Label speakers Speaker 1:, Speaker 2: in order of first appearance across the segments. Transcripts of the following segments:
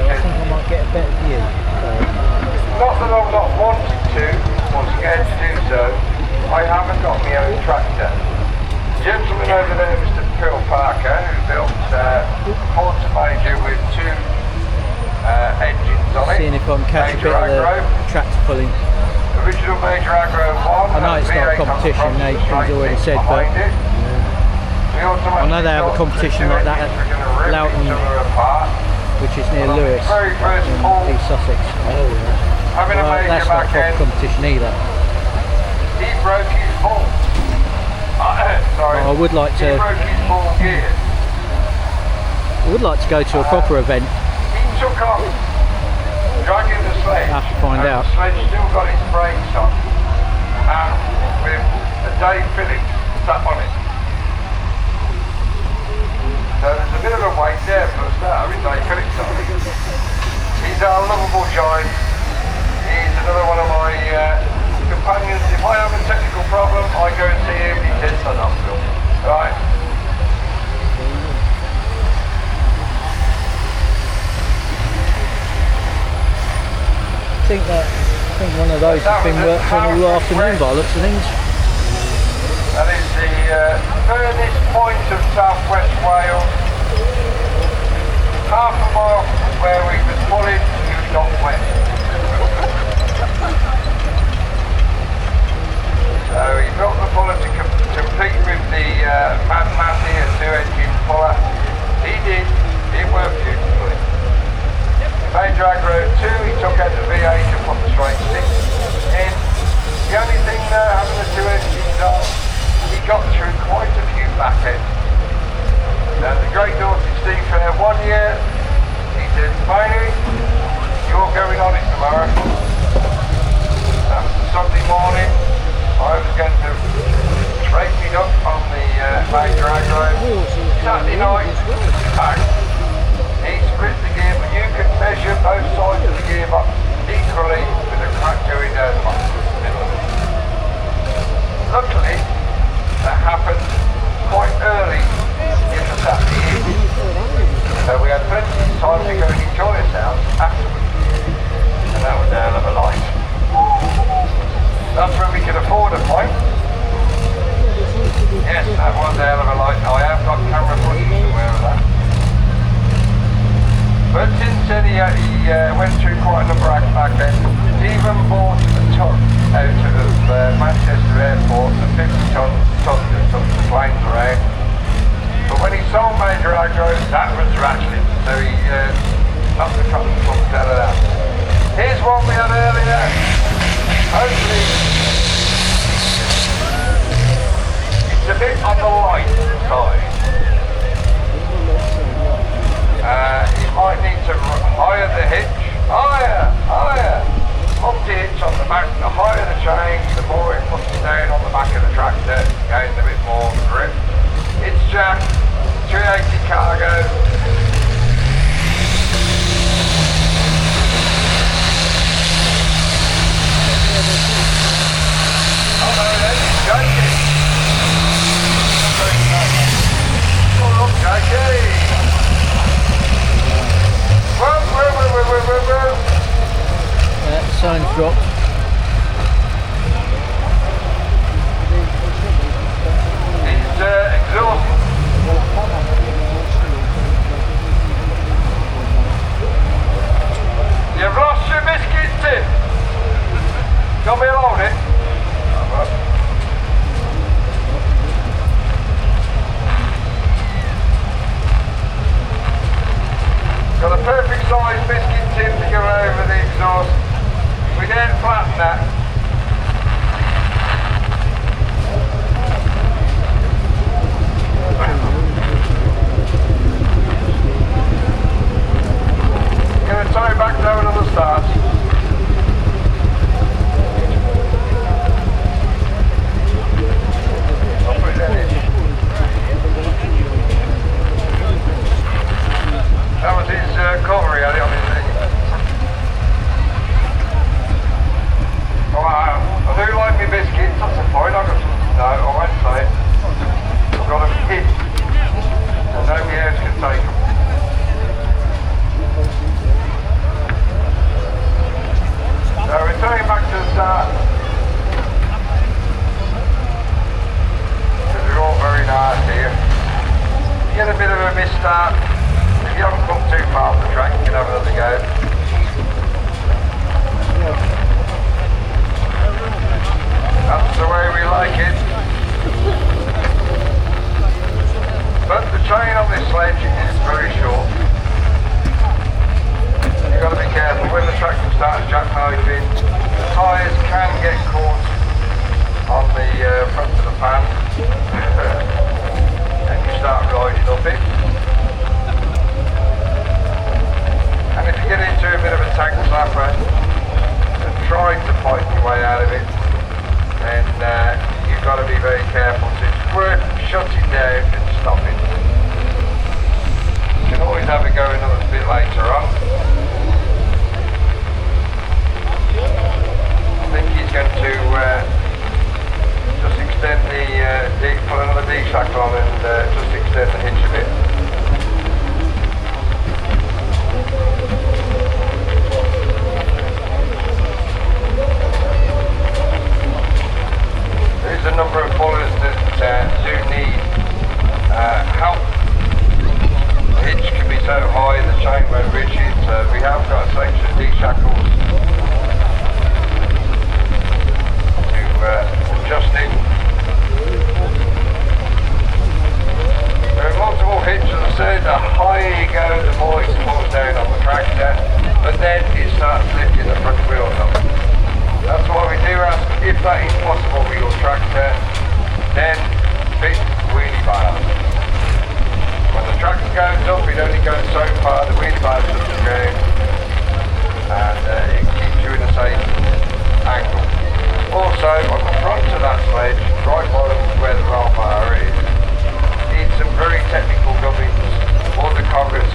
Speaker 1: I think I might get a better view.
Speaker 2: Not that I'm not wanting to, or scared to do so, I haven't got my own tractor. The gentleman over there, Mr. Phil Parker, who built Ford Major with two engines on it.
Speaker 1: Seeing if I can catch a bit of the tractor pulling.
Speaker 2: Original Major Agro 1.
Speaker 1: I know it's not a competition, he's already said, but I know they have a competition like that at Loughton, which is near Lewes, in East Sussex. Well, that's not a proper competition either.
Speaker 2: He broke his ball. Sorry.
Speaker 1: I would like to.
Speaker 2: He broke his ball gear.
Speaker 1: I would like to go to a proper event.
Speaker 2: He took off, dragging the sledge.
Speaker 1: I have to find out.
Speaker 2: The sledge still got its brakes on, and with a Dave Phillips sat on it. So there's a bit of a wait there for a start with Dave Phillips on it. He's a lovable giant. He's another one of my companions. If I have a technical problem, I go and see him. He says, "Son up, Phil." Right.
Speaker 1: I think one of those has been worked on all afternoon by the looks of things.
Speaker 2: That is the furthest point of southwest Wales. Half a mile from where we was pulling, you've got west. So he built the puller to compete with the Mad Matty, a 2-engine puller. He did, it worked beautifully. Major Agro 2, he took out the V8 and put the straight six in. The only thing having the 2 engines on, he got through quite a few back ends. Now the Great Dorset Steam Fair 1 year, he said, "Finally, you're going on it tomorrow." That was the Sunday morning. I was going to race it up on the Major Agro. Saturday night, bang. He split the gear, but you can measure both sides of the gearbox equally with a crack going down the middle of it. Luckily, that happened quite early in the Saturday evening, so we had plenty of time to go and enjoy ourselves afterwards, and that was a hell of a light. That's when we could afford a pint. Yes, that was a hell of a light. I have got camera footage somewhere of that. But since then he went through quite a number of back ends. He even bought a tug out of Manchester Airport, a 50-ton tug that took the planes around. But when he sold Major Agro, that was rattling, so he knocked the cotton clumps out of that. Here's one we had earlier. Hopefully, it's a bit on the light side. You might need to higher the hitch, higher, up the hitch on the back. The higher the chain, the more it puts down on the back of the tractor, gains a bit more grip. It's jack, 380 cargo. Oh no, it's shaking. Oh look, Jakey.
Speaker 1: The sign's dropped.
Speaker 2: It's exhausting. You've lost your biscuit tin. Got me alone it. Got a perfect size biscuit tin to go over the exhaust. We didn't flatten that. Going to tie back down on the start. I'll put that in. That was his cover he had it on his That's the way we like it. But the chain on this sledge is very short. You've got to be careful when the tractor starts jackknifing. The tyres can get caught on the front of the pan and you start riding up it. And if you get into a bit of a tank slapper and try to fight your way out of it, then you've got to be very careful. So it's worth shutting down and stopping. You can always have a go another bit later on. I think he's going to just extend put another D-shackle on and just extend the hitch a bit. There's a number of pullers that do need help. The hitch can be so high, the chain won't reach it. We have got a section of D-shackles to adjust it. There are multiple hitches, as I said, the higher you go, the more it pulls down on the tractor, but then it starts lifting the front wheels up. That's why we do ask, if that is possible with your tractor, then fit wheelie bars. When the tractor goes up, it only goes so far, the wheelie bars touch the ground, and it keeps you in a safe angle. Also, on the front of that sledge, right bottom where the roll bar is, needs some very technical gubbins, all the coggers,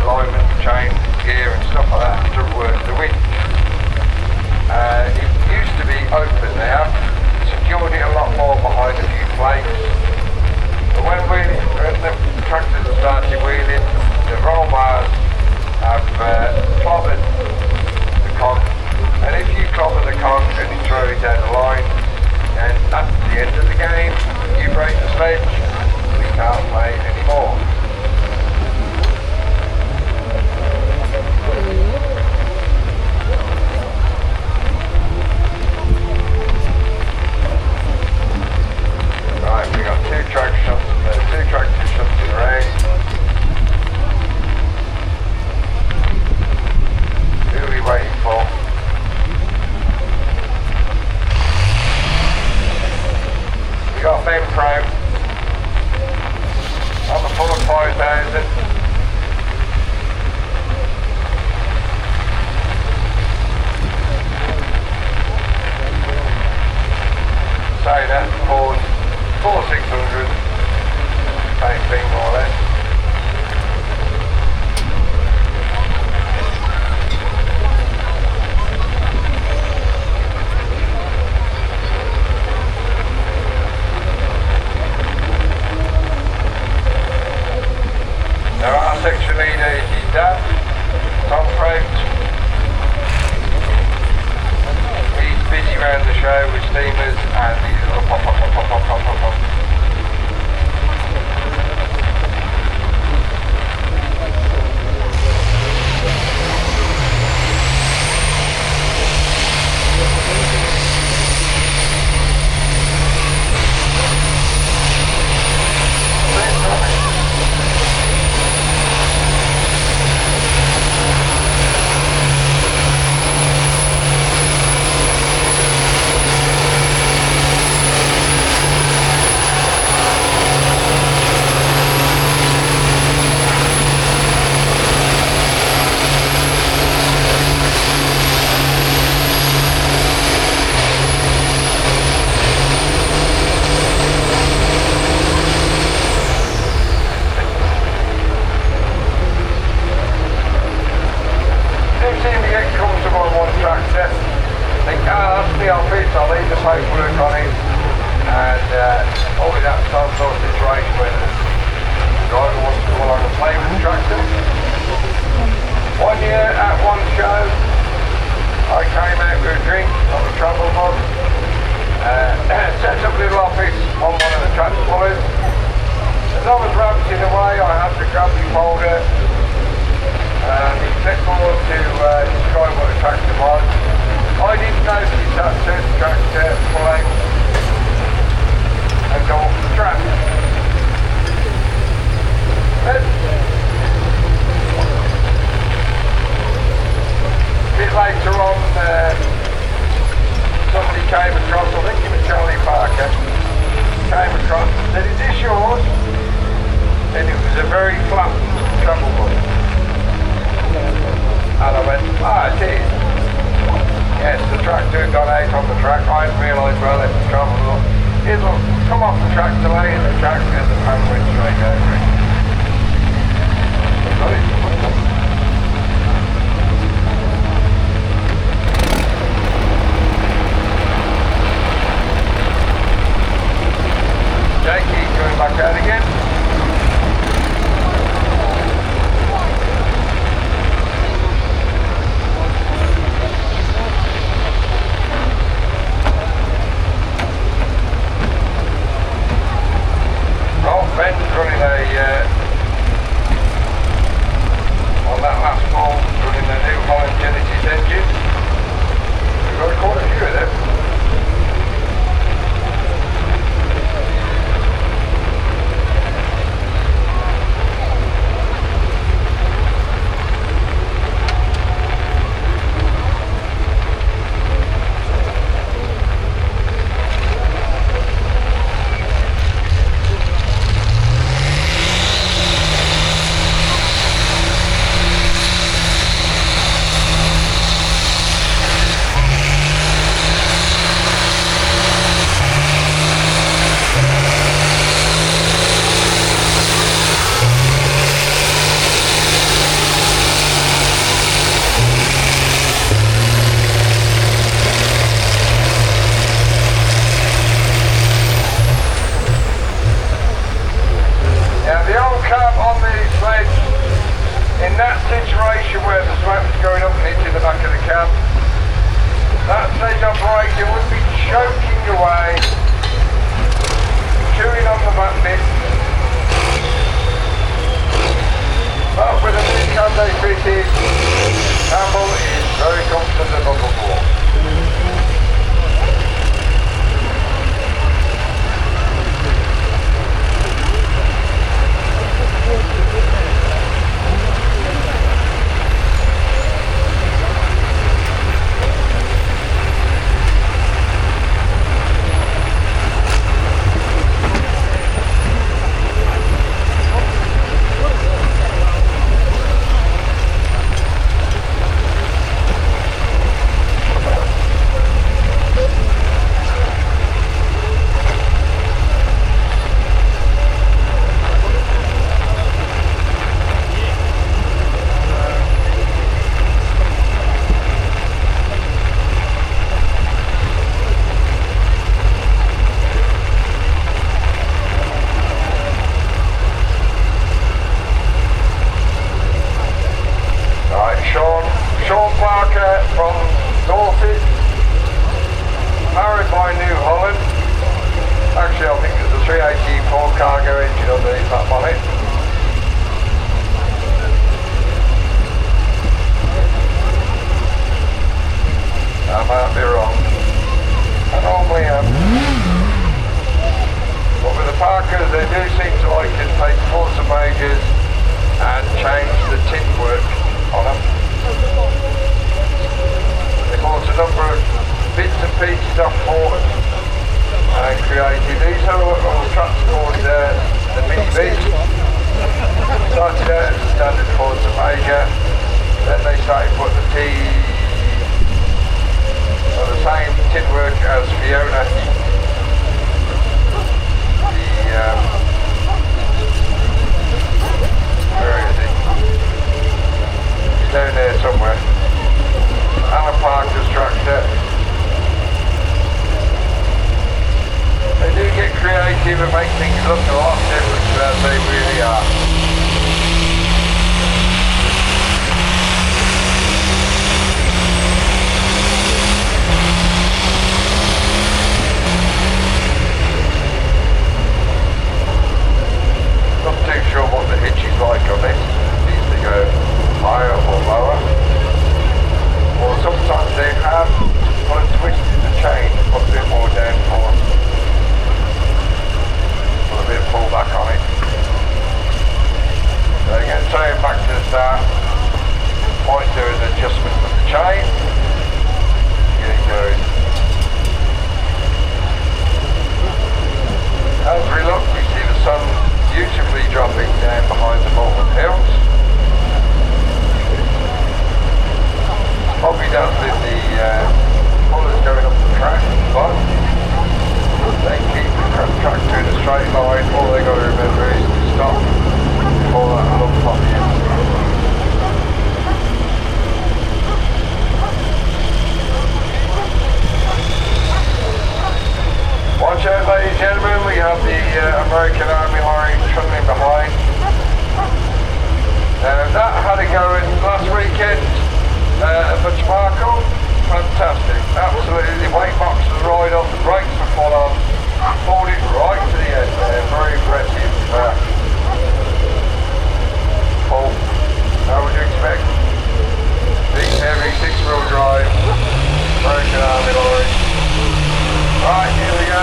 Speaker 2: alignment, chain, gear and stuff like that to work the wind. It used to be open now, secured it a lot more behind a few plates. But when the tractors have started wheeling, the roll bars have clobbered the cog. And if you clobber the cog and you throw it down the line, then that's the end of the game. You break the sledge, we can't play it anymore. Right, we got two tractor shuts in the rain. Who are we waiting for? We got Ben Pro on the full of 5,000. So that's Ford 4600, same thing more or less. Now our section leader is his dad, Tom Prout. He's busy around the show with steamers and these little pop. I'll leave the paperwork on it, and only that some sort of situation where the driver wants to come along and play with the tractor. One year at one show, I came out with a drink on the travel mug, set up a little office on one of the tractor pullers. As I was rabbiting away, I had the gravity folder, and he set forward to later on, somebody came across, I think it was Charlie Parker, came across and said, "Is this yours?" And it was a very flattened travel book. And I went, "Ah, it is." Yes, the tractor had gone out on the track. I hadn't realised where I left the travel book. It'll come off the track to lay in the track and the pan went straight over it. Got it. Jakey going back out again. Ben's running on that last ball, running a new Welland Genesis engine. We've got quite a few of them. In that situation where the smoke's going up and into the back of the cab, that stage operator would be choking away, chewing on the back bit. But with a new cab they fitted, Campbell is very confident on the floor.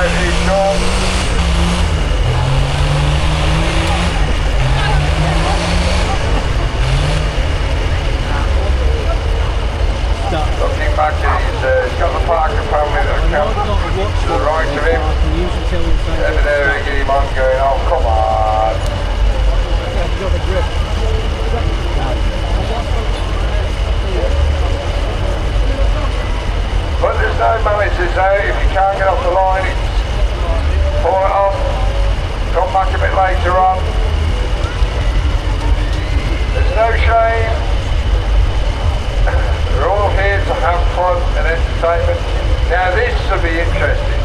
Speaker 2: out each door. Looking back at he's got the Parker family that comes to the right of him. And there we get him on going, oh come on. But there's no malices out. If you can't get off the line, it's pull it off, come back a bit later on. There's no shame. We're all here to have fun and entertainment. Now this will be interesting.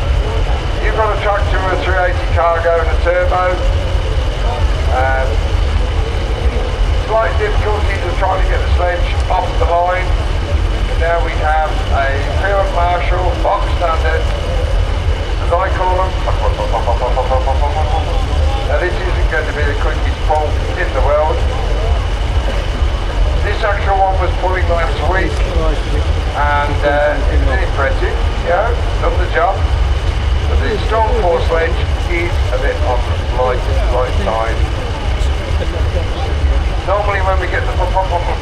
Speaker 2: You've got a tractor with a 380 cargo and a turbo. Slight difficulties of trying to get the sledge off the line. And now we have a field marshal, box standard, as I call them. Now this isn't going to be the quickest pull in the world. This actual one was pulling last week, and it's been impressive, you know, done the job. But the Storm 4 sledge is a bit on the light side. Normally when we get the pop on the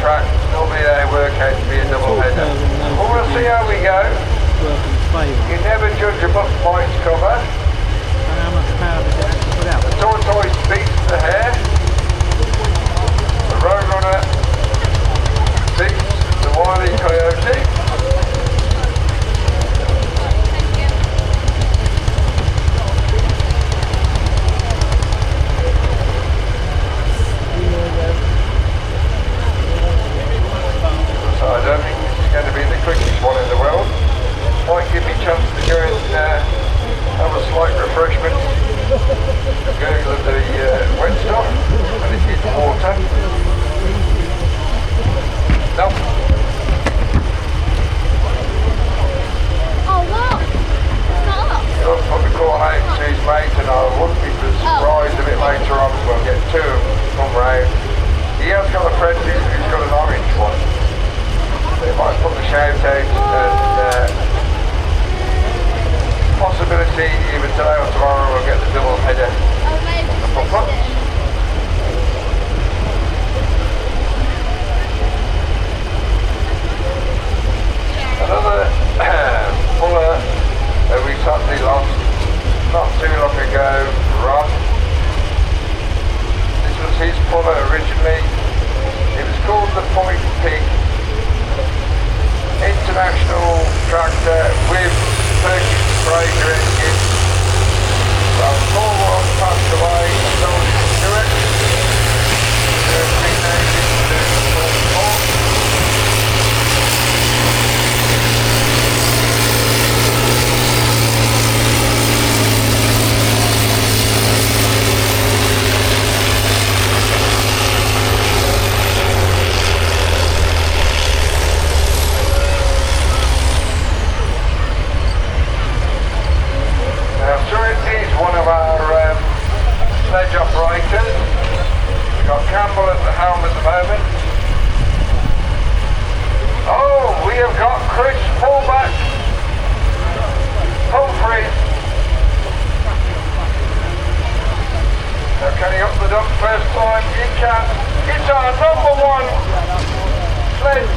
Speaker 2: track, normally they work out to be a double header. But we'll see how we go. You never judge a book by its cover. The tortoise beats the hare. The Roadrunner beats the Wile E. Coyote. So I don't think this is going to be the quickest one in the world. Might give me a chance to go and have a slight refreshment. Gurgle of the wet stuff, and it is water. Nope.
Speaker 3: Oh, what? It's not up.
Speaker 2: He'll put the call out to his mate, and I wouldn't be surprised a bit later on we'll get two of them to come round. He has got a friend who's got an orange one. They might put the shout out and possibility either today or tomorrow we'll get the double header.
Speaker 3: Oh, maybe.
Speaker 2: Another puller that we suddenly lost not too long ago, Rob. This was his puller originally. It was called the Point Pig. International tractor with Turkish Sprague engine. Well, Cornwall passed away and sold it to it. Renamed it to Cornwall. One of our sledge operators. We've got Campbell at the helm at the moment. Oh, we have got Chris Pullback Humphreys. Now can he up the dump first time? He can. It's our number one sledge,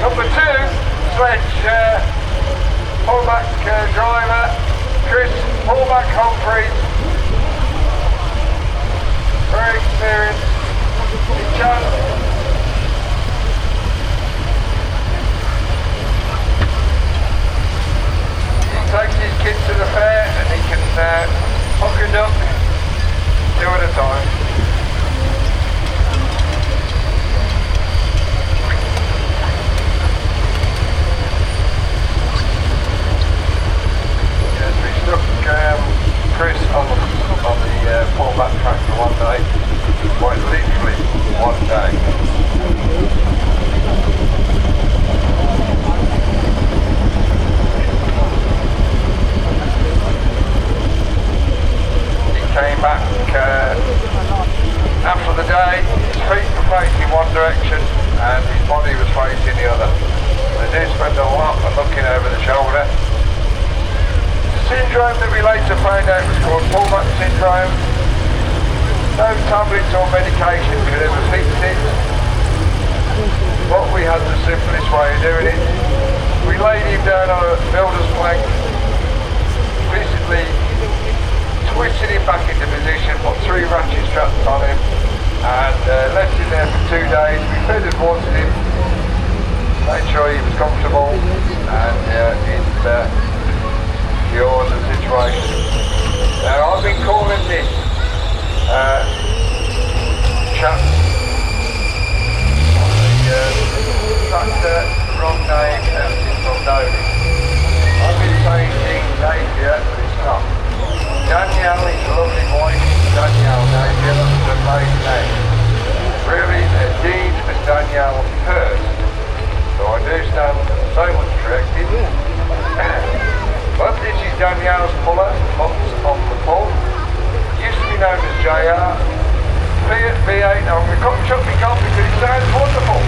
Speaker 2: number two sledge pullback driver. Chris Pullback Humphreys, very experienced. He takes his kids to the fair and he can hook a duck, two at a time. Chris on the pullback track for one day, quite literally one day. syndrome that we later found out was called pullback syndrome. No tablets or medication could ever fix it. But we had the simplest way of doing it. We laid him down on a builder's plank, basically twisted him back into position, put 3 ratchet straps on him, and left him there for 2 days. We fed and watered him, made sure he was comfortable, and it cured the situation. Now I've been calling this chap tractor wrong name ever since I've known him. I've been saying Dean Napier, but it's not. Danielle is a lovely voice. Danielle Napier, that's a maiden name. Really, Dean and Danielle first. So I do stand so much corrected. But this is Danielle's puller, bumps on the pull. Used to be known as JR. Fiat V8, now I'm going to cut shut me off because it sounds wonderful.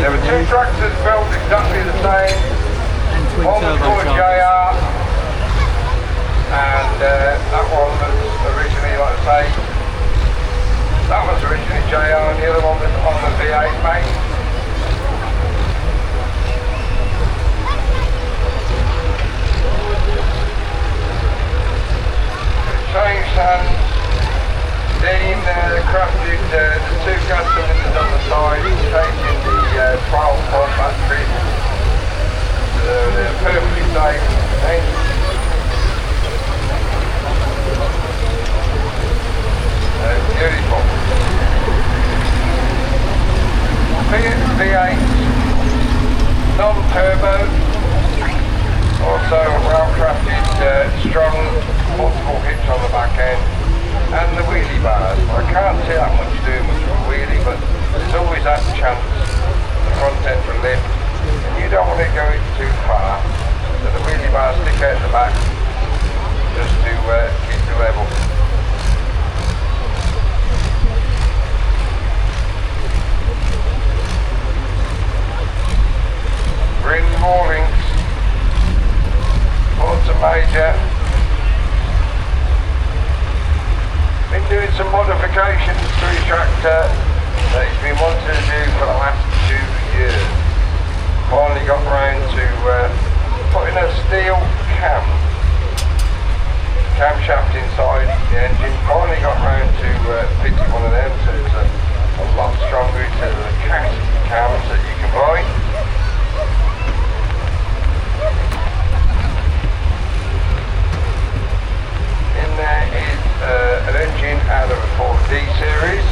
Speaker 2: There were 2 tractors built exactly the same. One was called JR, and that one was originally, like I say, that was originally JR, and the other one was on the V8 mate. Changed hands. Dean crafted the 2 gas cylinders on the side, taking the 12-volt battery. They're perfectly safe. Beautiful. V8, non-turbo, also well-crafted, strong, multiple hits on the back end. And the wheelie bars. I can't see that much doing much of a wheelie, but there's always that chance the front end will lift, and you don't want it going too far, so the wheelie bars stick out the back just to keep the level. We're in more links, towards a major. Been doing some modifications to his tractor that he's been wanting to do for the last 2 years. Finally got round to putting a steel camshaft inside the engine. Finally got round to fitting one of them, so it's a lot stronger instead of the cast cams that you can buy. In there is an engine out of a 4D series.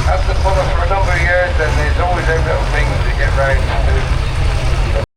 Speaker 2: Had the puller for a number of years, and there's always little things to get round to.